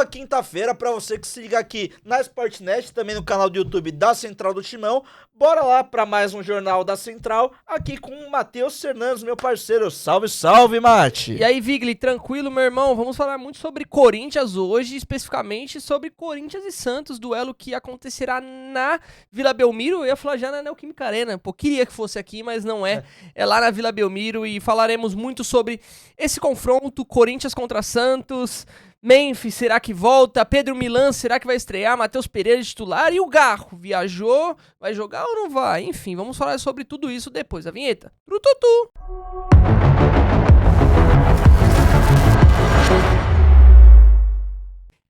Boa quinta-feira pra você que se liga aqui na Sportnet, também no canal do YouTube da Central do Timão. Bora lá pra mais um Jornal da Central, aqui com o Matheus Fernandes, meu parceiro. Salve, salve, Mate! E aí, Vigli, tranquilo, meu irmão? Vamos falar muito sobre Corinthians hoje, especificamente sobre Corinthians e Santos, duelo que acontecerá na Vila Belmiro. Eu ia falar já na Neoquímica Arena, pô, queria que fosse aqui, mas não é. É lá na Vila Belmiro e falaremos muito sobre esse confronto, Corinthians contra Santos. Memphis, será que volta? Pedro Milan, será que vai estrear? Matheus Pereira titular e o Garro, viajou? Vai jogar ou não vai? Enfim, vamos falar sobre tudo isso depois da vinheta. Trututu!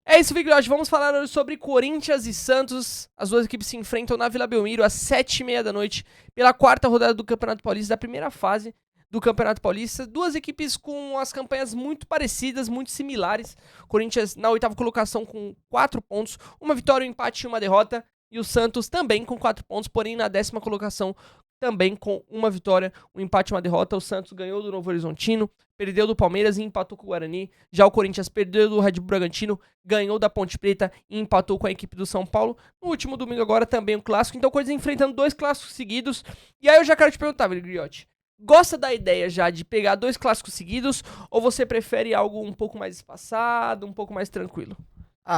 É isso, Vigilante. Vamos falar hoje sobre Corinthians e Santos. As duas equipes se enfrentam na Vila Belmiro às 7h30 da noite pela quarta rodada do Campeonato Paulista, da primeira fase do Campeonato Paulista. Duas equipes com as campanhas muito parecidas, muito similares. Corinthians na oitava colocação com 4 pontos, uma vitória, um empate e uma derrota. E o Santos também com 4 pontos, porém na 10ª colocação também com uma vitória, um empate e uma derrota. O Santos ganhou do Novo Horizontino, perdeu do Palmeiras e empatou com o Guarani. Já o Corinthians perdeu do Red Bull Bragantino, ganhou da Ponte Preta e empatou com a equipe do São Paulo. No último domingo agora também um clássico. Então o Corinthians enfrentando 2 clássicos seguidos. E aí eu já quero te perguntar, Griotti, gosta da ideia já de pegar 2 clássicos seguidos ou você prefere algo um pouco mais espaçado, um pouco mais tranquilo?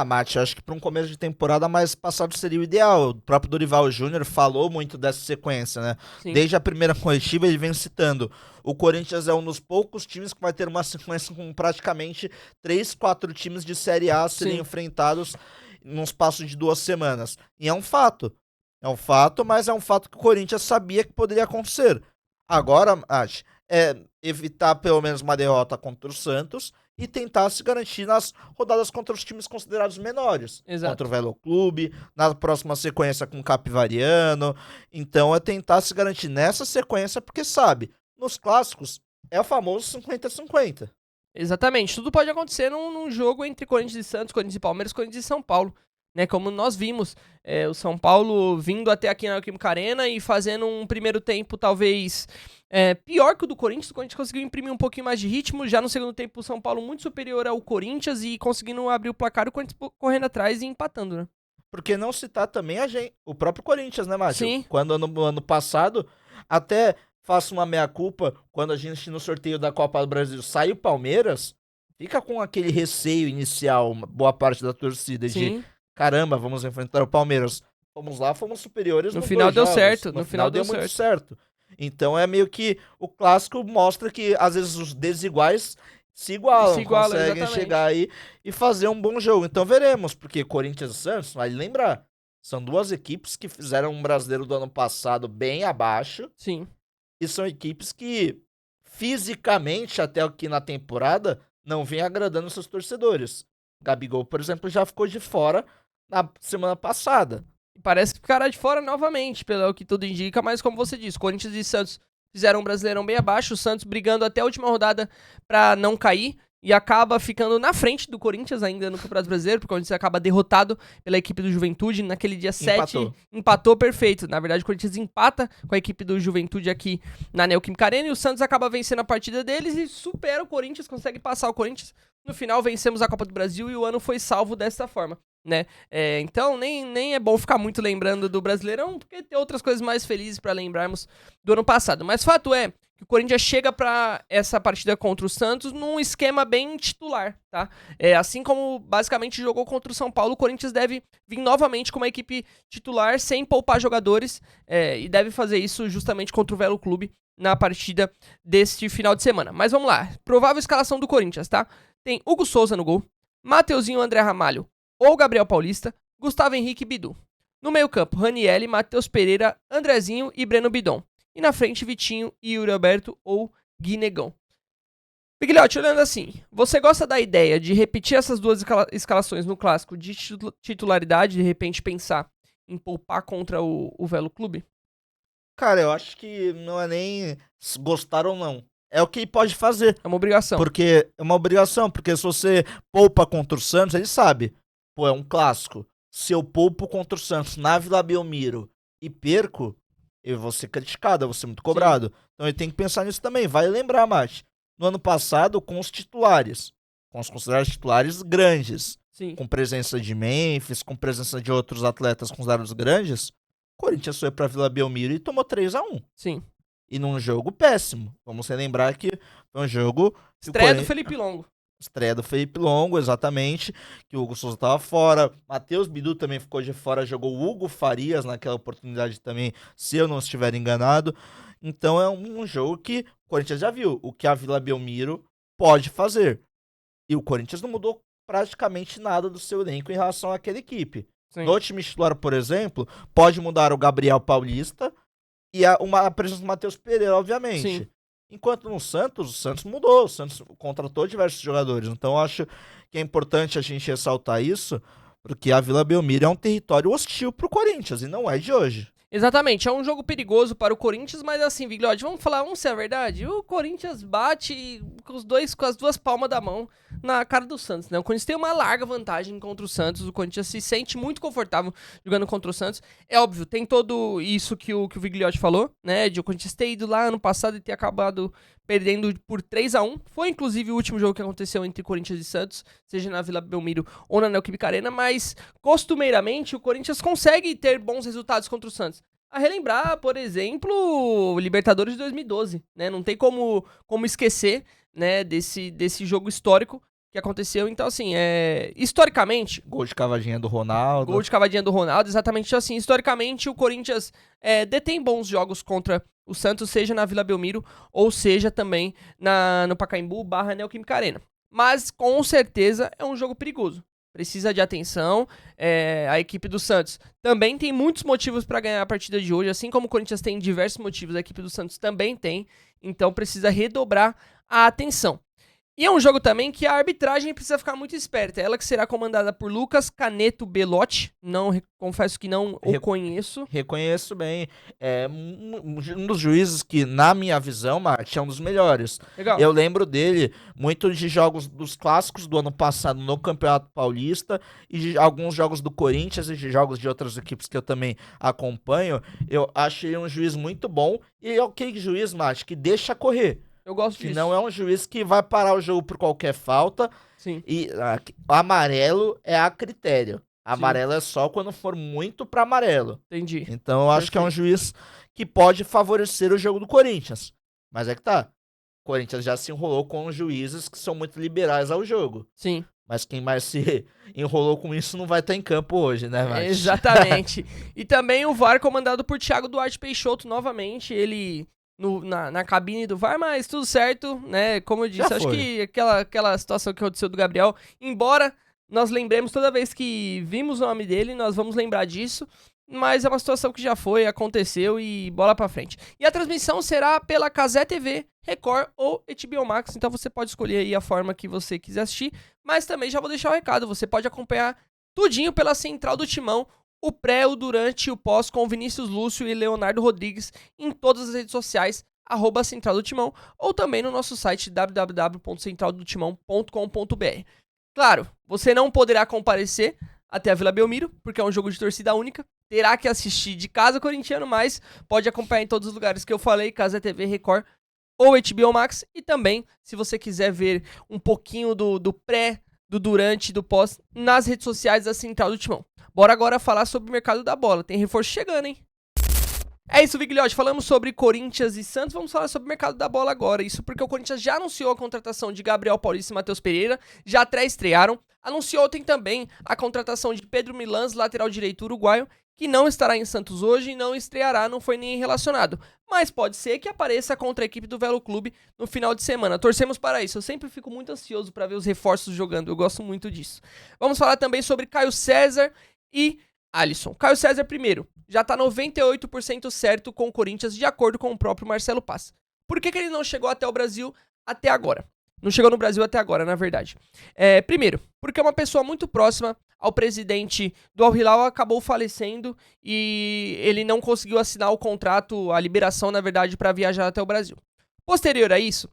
Mate, eu acho que para um começo de temporada mais passado seria o ideal. O próprio Dorival Júnior falou muito dessa sequência, né? Sim. Desde a primeira coletiva ele vem citando. O Corinthians é um dos poucos times que vai ter uma sequência com praticamente 3, 4 times de Série A serem enfrentados num espaço de 2 semanas. E é um fato. É um fato, mas é um fato que o Corinthians sabia que poderia acontecer. Agora, Mate, é evitar pelo menos uma derrota contra o Santos e tentar se garantir nas rodadas contra os times considerados menores. Exato. Contra o Velo Clube, na próxima sequência com o Capivariano. Então é tentar se garantir nessa sequência, porque sabe, nos clássicos é o famoso 50-50. Exatamente, tudo pode acontecer num jogo entre Corinthians e Santos, Corinthians e Palmeiras, Corinthians e São Paulo. Né, como nós vimos, o São Paulo vindo até aqui na Neoquímica Arena e fazendo um primeiro tempo talvez pior que o Corinthians conseguiu imprimir um pouquinho mais de ritmo, já no segundo tempo o São Paulo muito superior ao Corinthians e conseguindo abrir o placar, o Corinthians correndo atrás e empatando, né? Porque não citar também o próprio Corinthians, né, Márcio? Sim. Quando no ano passado, até faço uma meia-culpa, quando a gente no sorteio da Copa do Brasil sai o Palmeiras, fica com aquele receio inicial, uma boa parte da torcida Sim. de caramba, vamos enfrentar o Palmeiras. Fomos lá, fomos superiores. No final deu jogos. certo. No final deu muito certo. Então é meio que o clássico mostra que às vezes os desiguais se igualam, conseguem exatamente. chegar aí e fazer um bom jogo. Então veremos, porque Corinthians e Santos, vale lembrar, são duas equipes que fizeram um brasileiro do ano passado bem abaixo. Sim. E são equipes que fisicamente até aqui na temporada não vem agradando seus torcedores. Gabigol, por exemplo, já ficou de fora na semana passada. Parece que ficará de fora novamente, pelo que tudo indica, mas como você disse, Corinthians e Santos fizeram um Brasileirão bem abaixo, o Santos brigando até a última rodada pra não cair, e acaba ficando na frente do Corinthians ainda no Campeonato Brasileiro, porque o Corinthians acaba derrotado pela equipe do Juventude naquele dia 7. Empatou perfeito. Na verdade, o Corinthians empata com a equipe do Juventude aqui na Neoquímica Arena, e o Santos acaba vencendo a partida deles e supera o Corinthians, consegue passar o Corinthians. No final, vencemos a Copa do Brasil e o ano foi salvo dessa forma, né? Então, nem é bom ficar muito lembrando do Brasileirão, porque tem outras coisas mais felizes pra lembrarmos do ano passado. Mas fato é que o Corinthians chega pra essa partida contra o Santos num esquema bem titular, tá? Assim como basicamente jogou contra o São Paulo, o Corinthians deve vir novamente com uma equipe titular sem poupar jogadores, e deve fazer isso justamente contra o Velo Clube na partida deste final de semana. Mas vamos lá, provável escalação do Corinthians, tá? Tem Hugo Souza no gol, Mateuzinho, André Ramalho ou Gabriel Paulista, Gustavo Henrique e Bidu. No meio campo, Ranielli, Matheus Pereira, Andrezinho e Breno Bidon. E na frente, Vitinho e Yuri Alberto ou Guinegão. Pigliotti, olhando assim, você gosta da ideia de repetir essas duas escalações no clássico de titularidade, de repente pensar em poupar contra o Velo Clube? Cara, eu acho que não é nem gostar ou não. É o que ele pode fazer. É uma obrigação. Porque é uma obrigação, porque se você poupa contra o Santos, ele sabe. Pô, é um clássico. Se eu poupo contra o Santos na Vila Belmiro e perco, eu vou ser criticado, eu vou ser muito cobrado. Sim. Então ele tem que pensar nisso também. Vai lembrar, Mate. No ano passado, com os titulares. Com os considerados titulares grandes. Sim. com presença de Memphis, com presença de outros atletas considerados grandes, o Corinthians foi pra Vila Belmiro e tomou 3-1. Sim. E num jogo péssimo. Vamos relembrar que foi um jogo... Estreia do Felipe Longo. Estreia do Felipe Longo, exatamente, que o Hugo Souza tava fora, Matheus Bidu também ficou de fora, jogou o Hugo Farias naquela oportunidade também, se eu não estiver enganado. Então é um jogo que o Corinthians já viu, o que a Vila Belmiro pode fazer. E o Corinthians não mudou praticamente nada do seu elenco em relação àquela equipe. Sim. No time titular, por exemplo, pode mudar o Gabriel Paulista e a presença do Matheus Pereira, obviamente. Sim. Enquanto no Santos, o Santos mudou, o Santos contratou diversos jogadores. Então eu acho que é importante a gente ressaltar isso, porque a Vila Belmiro é um território hostil pro Corinthians, e não é de hoje. Exatamente, é um jogo perigoso para o Corinthians, mas assim, Vigliotti, vamos ser a verdade, o Corinthians bate com as duas palmas da mão na cara do Santos, né? O Corinthians tem uma larga vantagem contra o Santos, o Corinthians se sente muito confortável jogando contra o Santos. É óbvio, tem todo isso que o Vigliotti falou, né? De o Corinthians ter ido lá ano passado e ter acabado perdendo por 3-1. Foi inclusive o último jogo que aconteceu entre Corinthians e Santos, seja na Vila Belmiro ou na Neoquímica Arena, mas costumeiramente o Corinthians consegue ter bons resultados contra o Santos. A relembrar, por exemplo, o Libertadores de 2012, né? Não tem como esquecer, né, desse jogo histórico que aconteceu. Então, assim, historicamente... Gol de cavadinha do Ronaldo. Gol de cavadinha do Ronaldo, exatamente assim. Historicamente, o Corinthians detém bons jogos contra o Santos, seja na Vila Belmiro ou seja também no Pacaembu / Neoquímica Arena. Mas, com certeza, é um jogo perigoso. Precisa de atenção. A equipe do Santos também tem muitos motivos para ganhar a partida de hoje, assim como o Corinthians tem diversos motivos, a equipe do Santos também tem, então precisa redobrar a atenção. E é um jogo também que a arbitragem precisa ficar muito esperta. Ela que será comandada por Lucas Caneto Belotti. Confesso que não o conheço. Reconheço bem. É um dos juízes que, na minha visão, Marte, é um dos melhores. Legal. Eu lembro dele muito de jogos dos clássicos do ano passado no Campeonato Paulista e de alguns jogos do Corinthians e de jogos de outras equipes que eu também acompanho. Eu achei um juiz muito bom e é aquele juiz, Marte, que deixa correr. Eu gosto disso. Não é um juiz que vai parar o jogo por qualquer falta. Sim. E amarelo é a critério. Amarelo é só quando for muito pra amarelo. Entendi. Então eu acho que é um juiz que pode favorecer o jogo do Corinthians. Mas é que tá. O Corinthians já se enrolou com juízes que são muito liberais ao jogo. Sim. Mas quem mais se enrolou com isso não vai estar em campo hoje, né, Márcio? Exatamente. E também o VAR comandado por Thiago Duarte Peixoto novamente. Ele... Na cabine do VAR, mas tudo certo, né? Como eu disse, acho que aquela situação que aconteceu do Gabriel, embora nós lembremos toda vez que vimos o nome dele, nós vamos lembrar disso, mas é uma situação que já foi, aconteceu e bola pra frente. E a transmissão será pela Cazé TV, Record ou HBO Max, então você pode escolher aí a forma que você quiser assistir, mas também já vou deixar o recado, você pode acompanhar tudinho pela Central do Timão, o pré, o durante e o pós com Vinícius Lúcio e Leonardo Rodrigues em todas as redes sociais, @Central do Timão, ou também no nosso site www.centraldotimão.com.br. Claro, você não poderá comparecer até a Vila Belmiro, porque é um jogo de torcida única, terá que assistir de casa corintiano, mas pode acompanhar em todos os lugares que eu falei, Cazé TV, Record ou HBO Max, e também, se você quiser ver um pouquinho do pré, do durante e do pós nas redes sociais da Central do Timão. Bora agora falar sobre o mercado da bola. Tem reforço chegando, hein? É isso, Vigliotti. Falamos sobre Corinthians e Santos. Vamos falar sobre o mercado da bola agora. Isso porque o Corinthians já anunciou a contratação de Gabriel Paulista e Matheus Pereira. Já estrearam. Anunciou ontem também a contratação de Pedro Milans, lateral direito uruguaio, que não estará em Santos hoje e não estreará, não foi nem relacionado. Mas pode ser que apareça contra a equipe do Velo Clube no final de semana. Torcemos para isso. Eu sempre fico muito ansioso para ver os reforços jogando. Eu gosto muito disso. Vamos falar também sobre Caio César e Alisson. Caio César primeiro, já tá 98% certo com o Corinthians, de acordo com o próprio Marcelo Paz. Por que ele não chegou até o Brasil até agora? Não chegou no Brasil até agora, na verdade. Primeiro, porque uma pessoa muito próxima ao presidente do Al Hilal acabou falecendo e ele não conseguiu assinar o contrato, a liberação, na verdade, para viajar até o Brasil. Posterior a isso,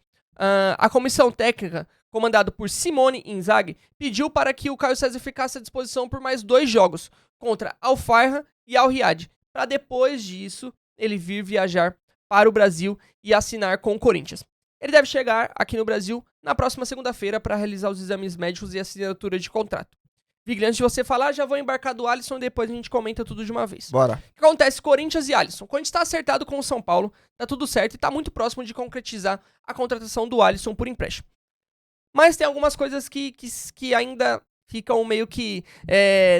a comissão técnica, comandado por Simone Inzaghi, pediu para que o Caio César ficasse à disposição por mais 2 jogos, contra Al Fayha e Al Riyad, para depois disso ele vir viajar para o Brasil e assinar com o Corinthians. Ele deve chegar aqui no Brasil na próxima segunda-feira para realizar os exames médicos e assinatura de contrato. Vigli, antes de você falar, já vou embarcar do Alisson e depois a gente comenta tudo de uma vez. Bora. O que acontece? Corinthians e Alisson. O Corinthians tá acertado com o São Paulo, tá tudo certo e tá muito próximo de concretizar a contratação do Alisson por empréstimo. Mas tem algumas coisas que ainda ficam meio que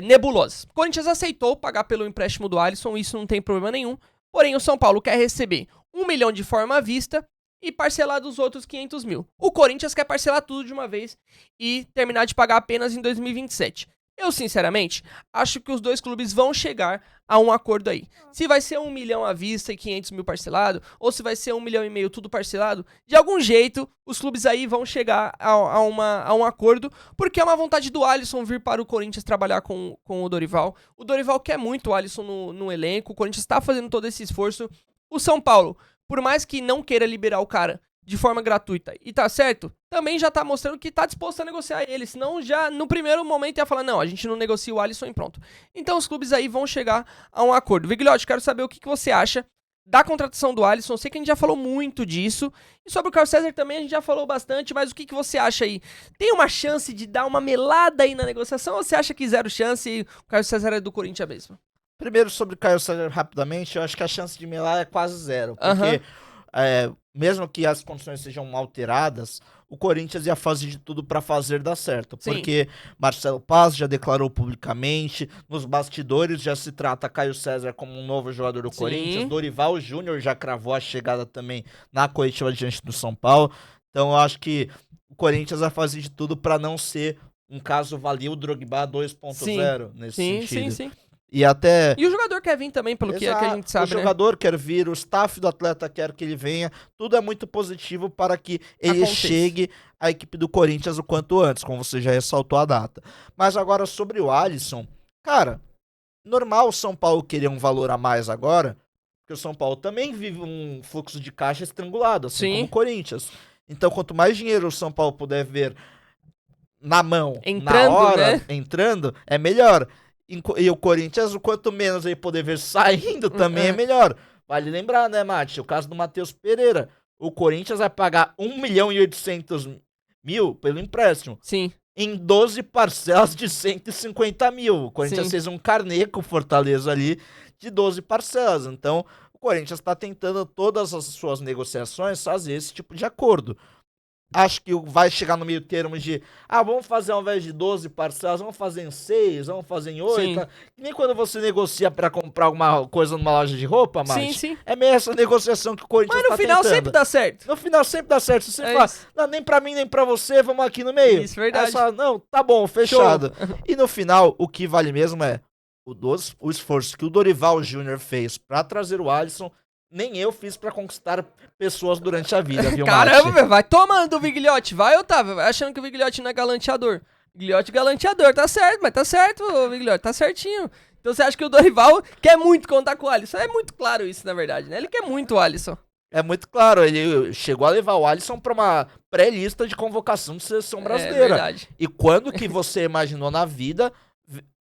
nebulosas. O Corinthians aceitou pagar pelo empréstimo do Alisson, isso não tem problema nenhum. Porém, o São Paulo quer receber 1 milhão de forma à vista e parcelar dos outros 500 mil. O Corinthians quer parcelar tudo de uma vez e terminar de pagar apenas em 2027. Eu, sinceramente, acho que os dois clubes vão chegar a um acordo aí. Se vai ser 1 milhão à vista e 500 mil parcelado, ou se vai ser 1,5 milhão tudo parcelado, de algum jeito, os clubes aí vão chegar a um acordo, porque é uma vontade do Alisson vir para o Corinthians trabalhar com o Dorival. O Dorival quer muito o Alisson no elenco, o Corinthians está fazendo todo esse esforço. O São Paulo, por mais que não queira liberar o cara de forma gratuita, e tá certo, também já tá mostrando que tá disposto a negociar ele, senão já no primeiro momento ia falar, não, a gente não negocia o Alisson e pronto. Então os clubes aí vão chegar a um acordo. Vigliotti, quero saber o que você acha da contratação do Alisson. Sei que a gente já falou muito disso, e sobre o Caio César também a gente já falou bastante, mas o que você acha aí? Tem uma chance de dar uma melada aí na negociação, ou você acha que zero chance e o Caio César é do Corinthians mesmo? Primeiro, sobre o Caio César, rapidamente, eu acho que a chance de melar é quase zero, porque mesmo que as condições sejam alteradas, o Corinthians ia fazer de tudo para fazer dar certo. Sim. Porque Marcelo Paz já declarou publicamente, nos bastidores já se trata Caio César como um novo jogador do Sim. Corinthians, Dorival Júnior já cravou a chegada também na coletiva diante do São Paulo. Então eu acho que o Corinthians vai fazer de tudo para não ser um caso Valil Drogba 2.0 nesse sentido. Sim. E até... E o jogador quer vir também, pelo que a gente sabe, o jogador quer vir, o staff do atleta quer que ele venha, tudo é muito positivo para que ele chegue à equipe do Corinthians o quanto antes, como você já ressaltou a data. Mas agora sobre o Alisson, cara, normal o São Paulo querer um valor a mais agora, porque o São Paulo também vive um fluxo de caixa estrangulado, assim como o Corinthians. Então quanto mais dinheiro o São Paulo puder ver na mão, na hora, entrando, é melhor. E o Corinthians, o quanto menos ele poder ver saindo, também é melhor. Vale lembrar, né, Mate? O caso do Matheus Pereira. O Corinthians vai pagar 1.800.000 pelo empréstimo. Sim. Em 12 parcelas de 150 mil. O Corinthians fez um carnê com o Fortaleza ali de 12 parcelas. Então, o Corinthians está tentando todas as suas negociações fazer esse tipo de acordo. Acho que vai chegar no meio termo de vamos fazer ao invés de 12 parcelas, vamos fazer em 6, vamos fazer em 8. Que nem quando você negocia pra comprar alguma coisa numa loja de roupa, mas sim. é meio essa negociação que o Corinthians tá tentando. Mas no final sempre dá certo. No final sempre dá certo. Se você fala, não, nem pra mim, nem pra você, vamos aqui no meio. Isso, verdade. Aí você fala, não, tá bom, fechado. E no final, o que vale mesmo é o esforço que o Dorival Júnior fez pra trazer o Alisson. Nem eu fiz pra conquistar pessoas durante a vida, viu, Caramba, meu, vai tomando o Vigliotti, vai, Otávio, vai achando que o Vigliotti não é galanteador. Vigliotti galanteador, tá certo, mas tá certo, Vigliotti, tá certinho. Então você acha que o Dorival quer muito contar com o Alisson? É muito claro isso, na verdade, né? Ele quer muito o Alisson. É muito claro, ele chegou a levar o Alisson pra uma pré-lista de convocação de seleção brasileira. É verdade. E quando que você imaginou na vida,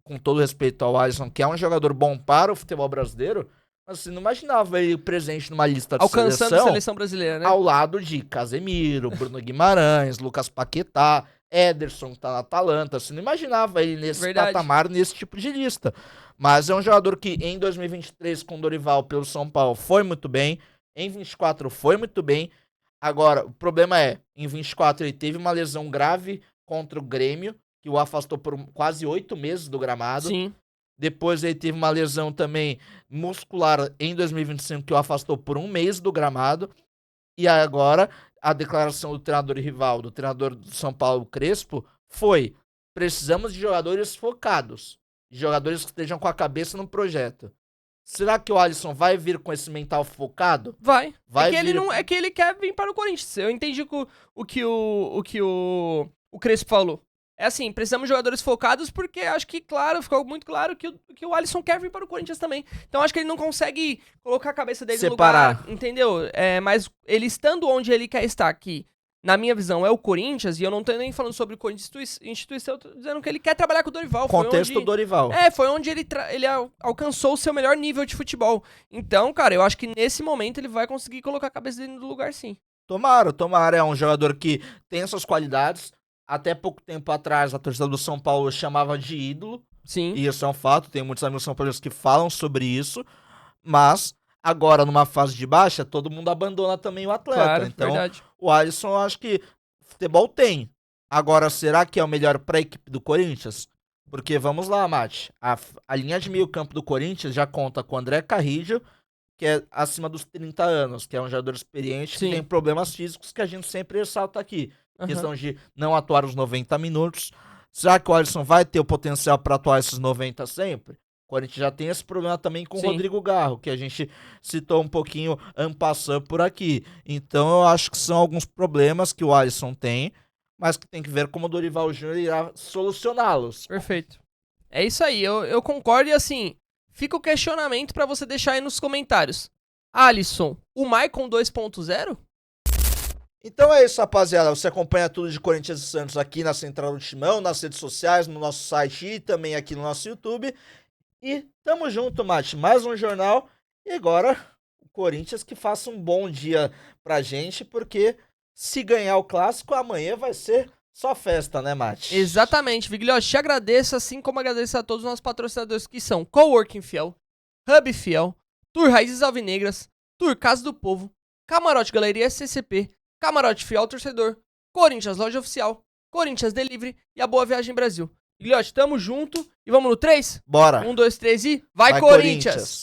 com todo respeito ao Alisson, que é um jogador bom para o futebol brasileiro, você não imaginava ele presente numa lista de alcançando a seleção brasileira, né? Ao lado de Casemiro, Bruno Guimarães, Lucas Paquetá, Ederson, que tá na Atalanta. Você não imaginava ele nesse patamar, nesse tipo de lista. Mas é um jogador que em 2023, com o Dorival pelo São Paulo, foi muito bem. Em 24 foi muito bem. Agora, o problema é, em 24 ele teve uma lesão grave contra o Grêmio, que o afastou por quase 8 meses do gramado. Sim. Depois ele teve uma lesão também muscular em 2025 que o afastou por 1 mês do gramado. E agora a declaração do treinador rival, do treinador do São Paulo, Crespo, foi: precisamos de jogadores focados, de jogadores que estejam com a cabeça no projeto. Será que o Alisson vai vir com esse mental focado? Vai é que ele quer vir para o Corinthians. Eu entendi o que o Crespo falou. É assim, precisamos de jogadores focados porque acho que, claro, ficou muito claro que o Alisson quer vir para o Corinthians também. Então acho que ele não consegue colocar a cabeça dele separar no lugar, entendeu? Mas ele estando onde ele quer estar, que na minha visão é o Corinthians, e eu não tô nem falando sobre o Corinthians instituição, eu tô dizendo que ele quer trabalhar com o Dorival. Contexto Dorival. Foi onde ele alcançou o seu melhor nível de futebol. Então, cara, eu acho que nesse momento ele vai conseguir colocar a cabeça dele no lugar, sim. Tomara, é um jogador que tem essas qualidades. até pouco tempo atrás, a torcida do São Paulo chamava de ídolo. Sim. E isso é um fato, tem muitos amigos são paulinos que falam sobre isso, mas agora numa fase de baixa, todo mundo abandona também o atleta. Claro, Então, verdade. o Alisson, eu acho que futebol tem. Agora, será que é o melhor para a equipe do Corinthians? Porque vamos lá, Mate, a linha de meio campo do Corinthians já conta com o André Carrillo, que é acima dos 30 anos, que é um jogador experiente, Sim. que tem problemas físicos que a gente sempre ressalta aqui. Aham. Questão de não atuar os 90 minutos. Será que o Alisson vai ter o potencial para atuar esses 90 sempre? O Corinthians já tem esse problema também com o Sim. Rodrigo Garro, que a gente citou um pouquinho en passant por aqui. Então eu acho que são alguns problemas que o Alisson tem, mas que tem que ver como o Dorival Júnior irá solucioná-los. Perfeito. É isso aí, eu concordo e assim, fica o questionamento pra você deixar aí nos comentários. Alisson, o Maicon 2.0? Então é isso, rapaziada. Você acompanha tudo de Corinthians e Santos aqui na Central do Timão, nas redes sociais, no nosso site e também aqui no nosso YouTube. E tamo junto, Mate. Mais um jornal. E agora, o Corinthians que faça um bom dia pra gente, porque se ganhar o clássico, amanhã vai ser só festa, né, Mate? Exatamente, Vigliotti, te agradeço, assim como agradeço a todos os nossos patrocinadores que são Coworking Fiel, Hub Fiel, Tour Raízes Alvinegras, Tour Casa do Povo, Camarote Galeria SCP, Camarote Fiel Torcedor, Corinthians Loja Oficial, Corinthians Delivery e a Boa Viagem Brasil. Vigliotti, tamo junto e vamos no 3? Bora! 1, 2, 3 e vai Corinthians!